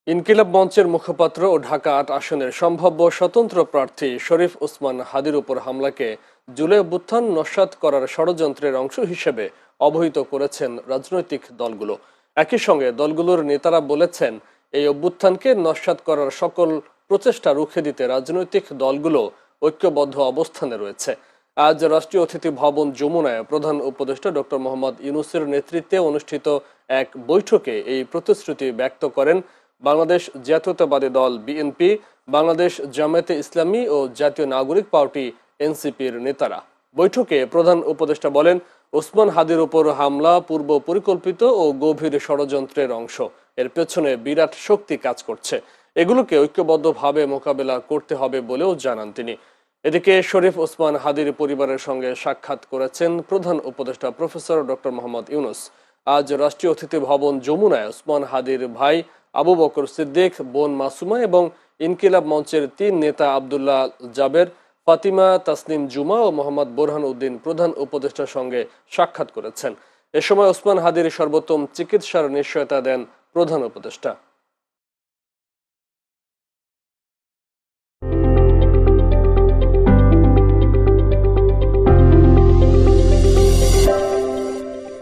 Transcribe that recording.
ইনকিলাব মঞ্চের মুখপাত্র ও ঢাকা ৮ আসনের সম্ভাব্য স্বতন্ত্র প্রার্থী শরীফ ওসমান হাদির উপর হামলাকে জুলাই অভ্যুত্থান নস্যাৎ করার ষড়যন্ত্রের অংশ হিসেবে অবহিত করেছেন রাজনৈতিক দলগুলো। একই সঙ্গে দলগুলোর নেতারা বলেছেন, এই অভ্যুত্থানকে নস্যাৎ করার সকল প্রচেষ্টা রুখে দিতে রাজনৈতিক দলগুলো ঐক্যবদ্ধ অবস্থানে রয়েছে। আজ রাষ্ট্রীয় অতিথি ভবন যমুনায় প্রধান উপদেষ্টা ডক্টর মোহাম্মদ ইউনূসের নেতৃত্বে অনুষ্ঠিত এক বৈঠকে এই প্রতিশ্রুতি ব্যক্ত করেন বাংলাদেশ জাতীয়তাবাদী দল বিএনপি, বাংলাদেশ জামায়াতে ইসলামী ও জাতীয় নাগরিক পার্টি এনসিপির নেতারা। বৈঠকে প্রধান উপদেষ্টা বলেন, ওসমান হাদির উপর হামলা পূর্ব পরিকল্পিত ও গভীর ষড়যন্ত্রের অংশ। এর পেছনে বিরাট শক্তি কাজ করছে, এগুলোকে ঐক্যবদ্ধভাবে মোকাবেলা করতে হবে বলেও জানান তিনি। এদিকে শরীফ ওসমান হাদির পরিবারের সঙ্গে সাক্ষাৎ করেছেন প্রধান উপদেষ্টা প্রফেসর ডক্টর মোহাম্মদ ইউনূস। আজ রাষ্ট্রীয় অতিথি ভবন যমুনায় ওসমান হাদির ভাই আবু বকর সিদ্দিক, বোন মাসুমা এবং ইনকিলাব মঞ্চের ৩ নেতা আব্দুল্লাহ জাবের, ফাতিমা তাসনিম জুমা ও মোহাম্মদ বোরহান উদ্দিন প্রধান উপদেষ্টার সঙ্গে সাক্ষাৎ করেছেন। এ সময় ওসমান হাদির সর্বোত্তম চিকিৎসার নিশ্চয়তা দেন প্রধান উপদেষ্টা।